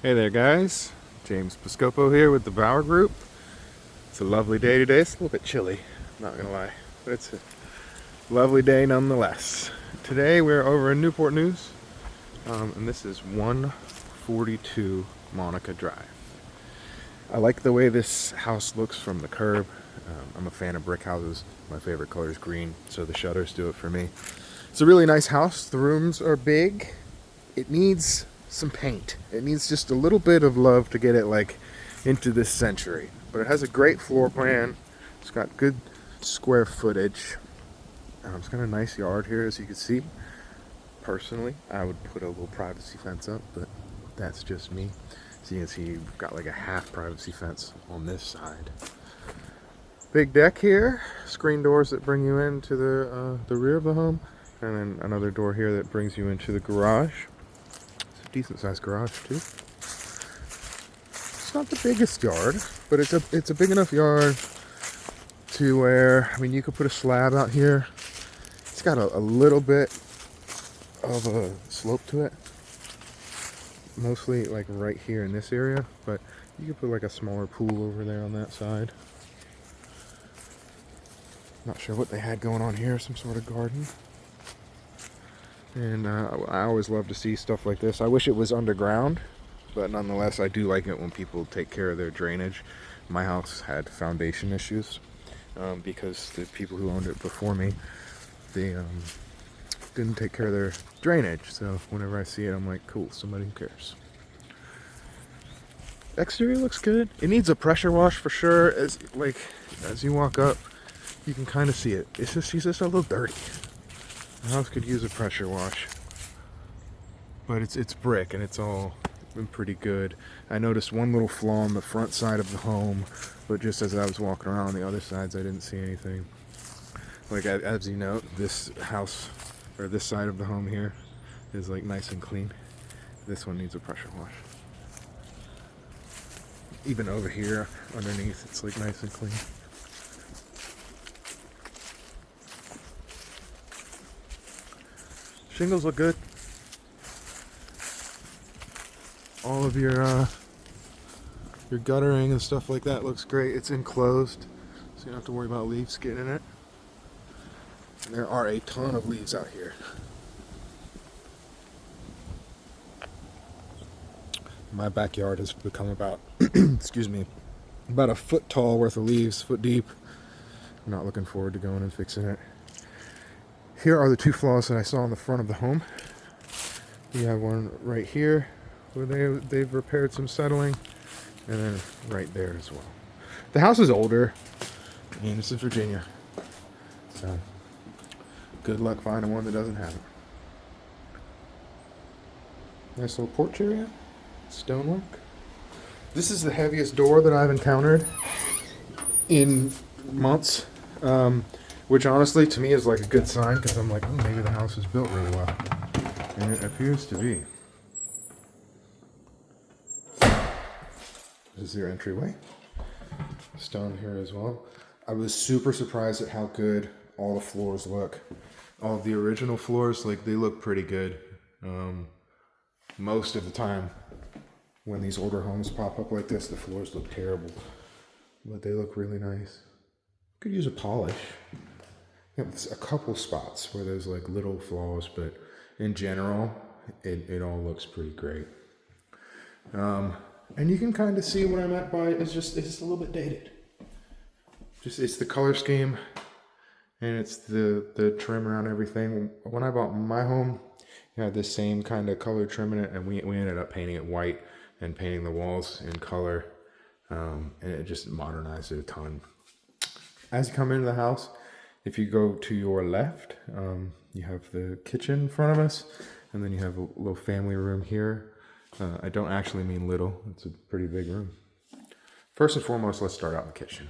Hey there guys, James Piscopo here with the Bauer Group. It's a lovely day today. It's a little bit chilly, not gonna lie, but it's a lovely day nonetheless. Today we're over in Newport News, and this is 142 Monica Drive. I like the way this house looks from the curb. I'm a fan of brick houses. My favorite color is green, so the shutters do it for me. It's a really nice house. The rooms are big. It needs some paint. It needs just a little bit of love to get it like into this century. But it has a great floor plan. It's got good square footage. It's got a nice yard here, as you can see. Personally, I would put a little privacy fence up, but that's just me. So you can see you've got like a half privacy fence on this side. Big deck here, screen doors that bring you into the rear of the home, and then another door here that brings you into the garage. It's a decent sized garage too. It's not the biggest yard, but it's a big enough yard to where, I mean, you could put a slab out here. It's got a little bit of a slope to it, mostly like right here in this area, but you could put like a smaller pool over there on that side. Not sure what they had going on here, some sort of garden. And I always love to see stuff like this. I wish it was underground, but nonetheless, I do like it when people take care of their drainage. My house had foundation issues because the people who owned it before me, they didn't take care of their drainage. So whenever I see it, I'm like, cool, somebody who cares. Exterior looks good. It needs a pressure wash for sure. As you walk up, you can kind of see it. It's just a little dirty. The house could use a pressure wash, but it's brick and it's all been pretty good. I noticed one little flaw on the front side of the home, but just as I was walking around on the other sides, I didn't see anything. Like as you know, this house or this side of the home here is like nice and clean. This one needs a pressure wash. Even over here underneath, it's like nice and clean. Shingles look good. All of your guttering and stuff like that looks great. It's enclosed, so you don't have to worry about leaves getting in it. And there are a ton of leaves out here. My backyard has become about, excuse me, about a foot tall worth of leaves, foot deep. I'm not looking forward to going and fixing it. Here are the two flaws that I saw on the front of the home. You have one right here where they've repaired some settling, and then right there as well. The house is older, and it's in Virginia, so good luck finding one that doesn't have it. Nice little porch area, stonework. This is the heaviest door that I've encountered in months. Which honestly to me is like a good sign, because I'm like, oh, maybe the house is built really well. And it appears to be. This is your entryway. Stone here as well. I was super surprised at how good all the floors look. All of the original floors, like, they look pretty good. Most of the time when these older homes pop up like this, the floors look terrible. But they look really nice. Could use a polish. There's a couple spots where there's like little flaws, but in general, it all looks pretty great. And you can kind of see what I meant by it's just a little bit dated. It's the color scheme, and it's the trim around everything. When I bought my home, it had this same kind of color trim in it, and we ended up painting it white and painting the walls in color, and it just modernized it a ton. As you come into the house, if you go to your left, you have the kitchen in front of us, and then you have a little family room here. I don't actually mean little, it's a pretty big room. First and foremost, let's start out in the kitchen.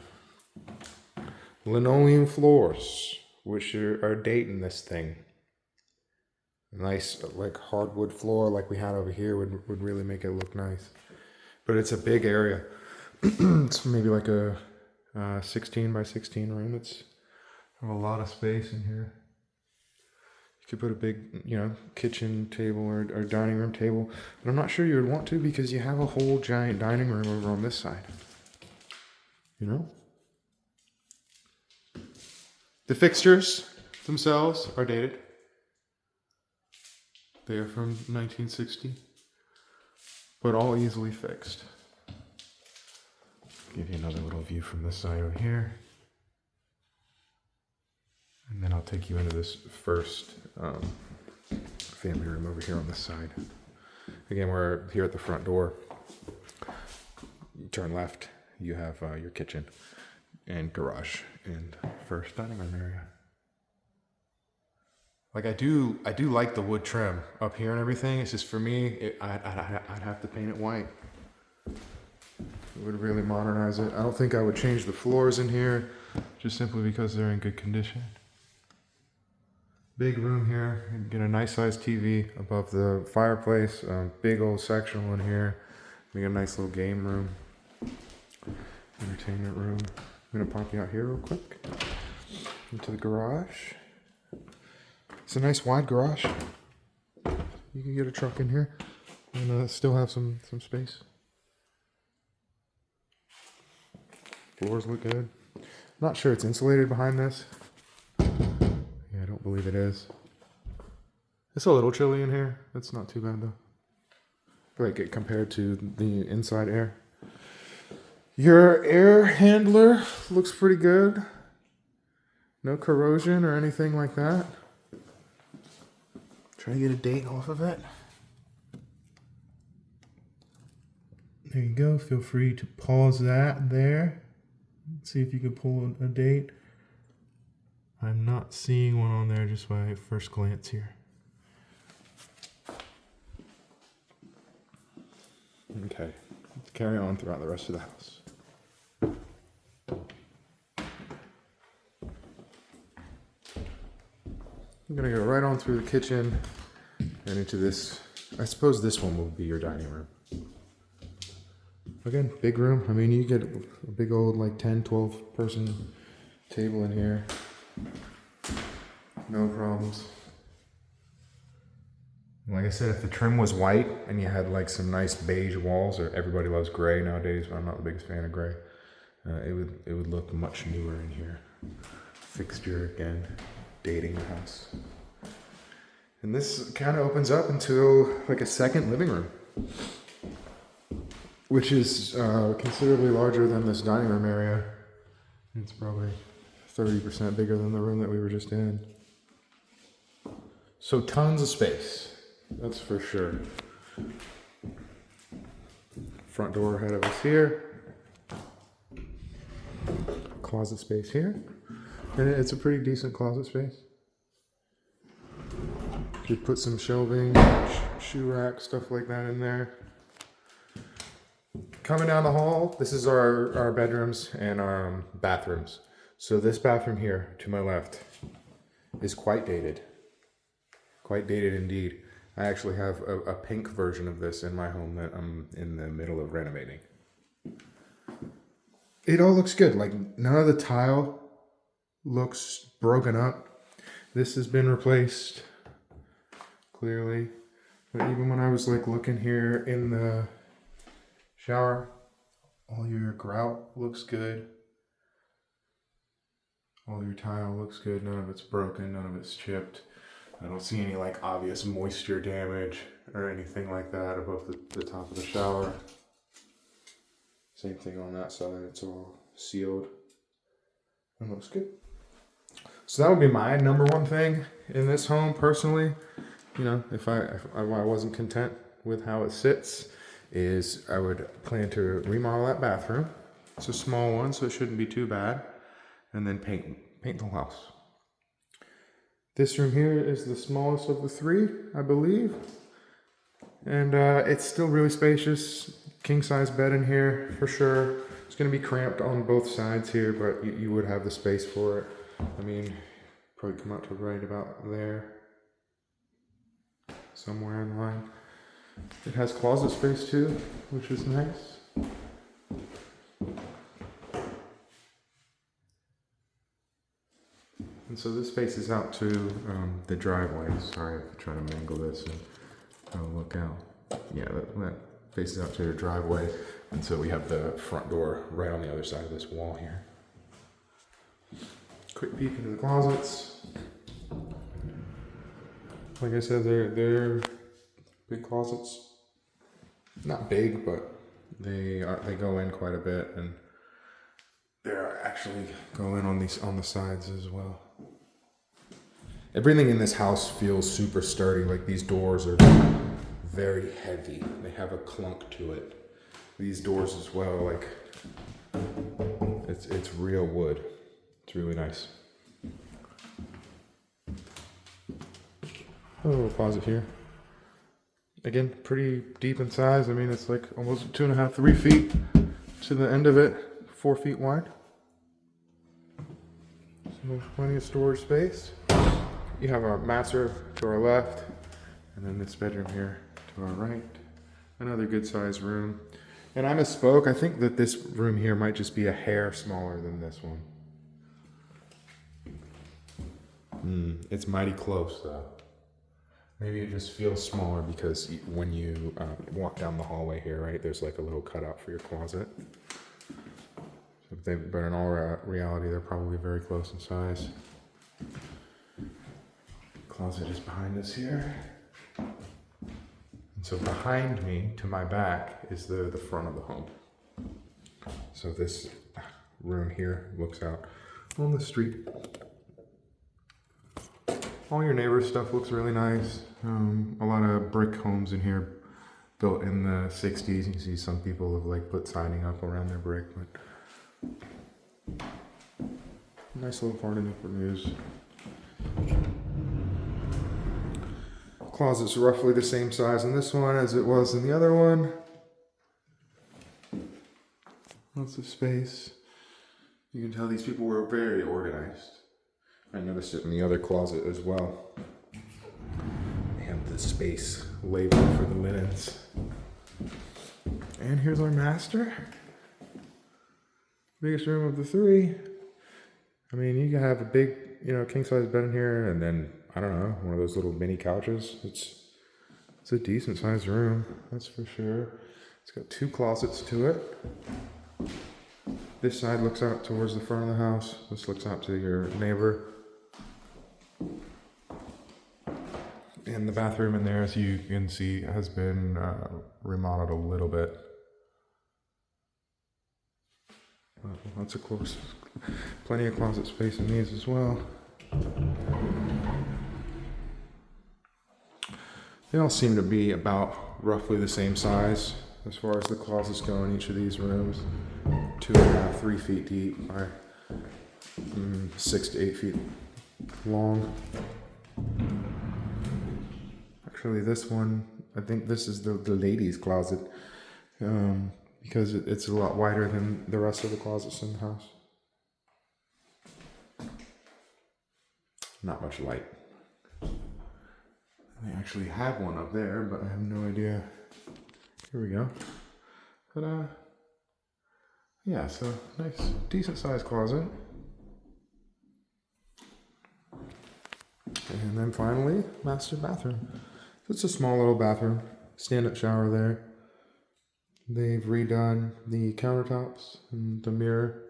Linoleum floors, which are dating this thing. A nice like hardwood floor like we had over here would really make it look nice. But it's a big area. It's maybe like a 16 by 16 room. It's have a lot of space in here. You could put a big, kitchen table or dining room table. But I'm not sure you would want to because you have a whole giant dining room over on this side. You know? The fixtures themselves are dated. They are from 1960, but all easily fixed. Give you another little view from this side over here. And then I'll take you into this first family room over here on this side. Again, we're here at the front door. You turn left, you have your kitchen and garage and first dining room area. Like I do like the wood trim up here and everything. It's just for me, I'd have to paint it white. It would really modernize it. I don't think I would change the floors in here, just simply because they're in good condition. Big room here. You get a nice sized TV above the fireplace. Big old sectional in here. We got a nice little game room, entertainment room. I'm gonna pop you out here real quick into the garage. It's a nice wide garage. You can get a truck in here and still have some space. Floors look good. Not sure it's insulated behind this. Yeah, I don't believe it is. It's a little chilly in here. It's not too bad though. Like it compared to the inside air. Your air handler looks pretty good. No corrosion or anything like that. Try to get a date off of it. There you go. Feel free to pause that there. See if you can pull a date. I'm not seeing one on there just by first glance here. Okay, let's carry on throughout the rest of the house. I'm gonna go right on through the kitchen and into this. I suppose this one will be your dining room. Again, big room. I mean, you get a big old like 10, 12 person table in here. No problems. Like I said, if the trim was white and you had like some nice beige walls, or everybody loves gray nowadays, but I'm not the biggest fan of gray, it would look much newer in here. Fixture again, dating the house. And this kind of opens up into like a second living room, which is considerably larger than this dining room area. It's probably 30% bigger than the room that we were just in. So tons of space, that's for sure. Front door ahead of us here. Closet space here. And it's a pretty decent closet space. Could put some shelving, shoe rack, stuff like that in there. Coming down the hall, this is our bedrooms and our bathrooms. So this bathroom here to my left is quite dated. Quite dated indeed. I actually have a pink version of this in my home that I'm in the middle of renovating. It all looks good. Like none of the tile looks broken up. This has been replaced clearly. But even when I was like looking here in the shower, all your grout looks good. All your tile looks good. None of it's broken. None of it's chipped. I don't see any like obvious moisture damage or anything like that above the top of the shower. Same thing on that side. It's all sealed and looks good. So that would be my number one thing in this home personally. You know, if I wasn't content with how it sits, is I would plan to remodel that bathroom. It's a small one, so it shouldn't be too bad. And then paint the whole house. This room here is the smallest of the three, I believe. And it's still really spacious. King size bed in here for sure. It's gonna be cramped on both sides here, but you would have the space for it. I mean, probably come out to right about there. Somewhere in line. It has closet space too, which is nice. And so this faces out to the driveway. Sorry if I'm trying to mangle this and look out. Yeah, that faces out to the driveway. And so we have the front door right on the other side of this wall here. Quick peek into the closets. Like I said, they're big closets. Not big, but they go in quite a bit, and they're actually go in on the sides as well. Everything in this house feels super sturdy. Like these doors are very heavy. They have a clunk to it. These doors as well, like it's real wood. It's really nice. A little closet here. Again, pretty deep in size. I mean, it's like almost 2.5, 3 feet to the end of it, 4 feet wide. So plenty of storage space. You have our master to our left, and then this bedroom here to our right. Another good sized room. And I misspoke. I think that this room here might just be a hair smaller than this one. It's mighty close though. Maybe it just feels smaller because when you walk down the hallway here, right, there's like a little cutout for your closet. But in all reality, they're probably very close in size. Closet is behind us here. And so behind me, to my back, is the front of the home. So this room here looks out on the street. All your neighbors' stuff looks really nice. A lot of brick homes in here, built in the 60s. You can see some people have like put siding up around their brick, but nice little part of Newport News. Closet's roughly the same size in this one as it was in the other one. Lots of space. You can tell these people were very organized. I noticed it in the other closet as well. And the space labeled for the linens. And here's our master. Biggest room of the three. I mean, you can have a big, king size bed in here, and then, I don't know, one of those little mini couches. It's a decent sized room, that's for sure. It's got 2 closets to it. This side looks out towards the front of the house. This looks out to your neighbor. And the bathroom in there, as you can see, has been remodeled a little bit. Lots of close, plenty of closet space in these as well. They all seem to be about roughly the same size as far as the closets go in each of these rooms. 2.5, 3 feet deep by 6 to 8 feet long. Actually, this one, I think this is the ladies' closet because it's a lot wider than the rest of the closets in the house. Not much light. They actually have one up there, but I have no idea. Here we go. Ta-da! Yeah, so nice, decent sized closet. And then finally, master bathroom. So it's a small little bathroom, stand-up shower there. They've redone the countertops and the mirror.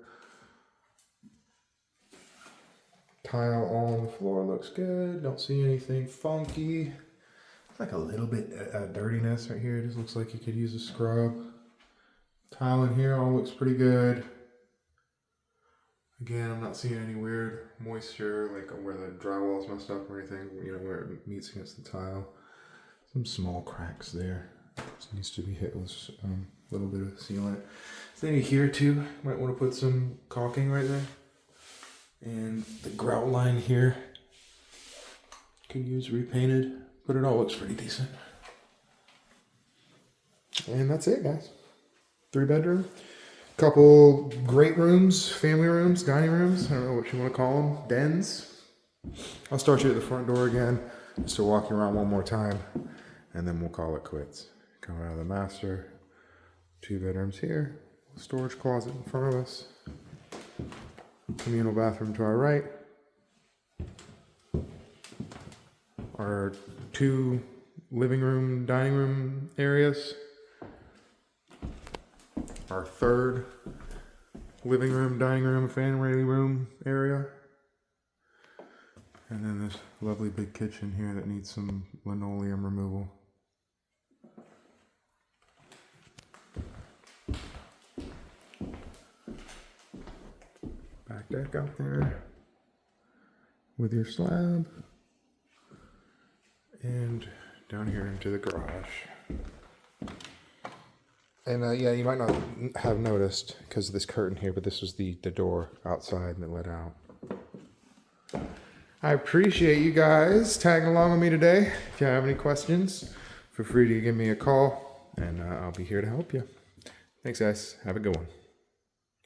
Tile all on the floor looks good. Don't see anything funky. Like a little bit of dirtiness right here. It just looks like you could use a scrub. Tile in here all looks pretty good. Again, I'm not seeing any weird moisture, like where the drywall is messed up or anything, where it meets against the tile. Some small cracks there. This needs to be hit with a little bit of sealant. So maybe here too, might want to put some caulking right there. And the grout line here could use repainted, but it all looks pretty decent. And that's it, guys. 3-bedroom. Couple great rooms, family rooms, dining rooms. I don't know what you want to call them. Dens. I'll start you at the front door again, just to walk you around one more time, and then we'll call it quits. Come out of the master. 2 bedrooms here. Storage closet in front of us. Communal bathroom to our right. our 2 living room, dining room areas. Our 3rd living room, dining room, family room area. And then this lovely big kitchen here that needs some linoleum removal. Back deck out there with your slab. And down here into the garage. And yeah, you might not have noticed because of this curtain here, but this was the door outside that let out. I appreciate you guys tagging along with me today. If you have any questions, feel free to give me a call, and I'll be here to help you. Thanks, guys. Have a good one.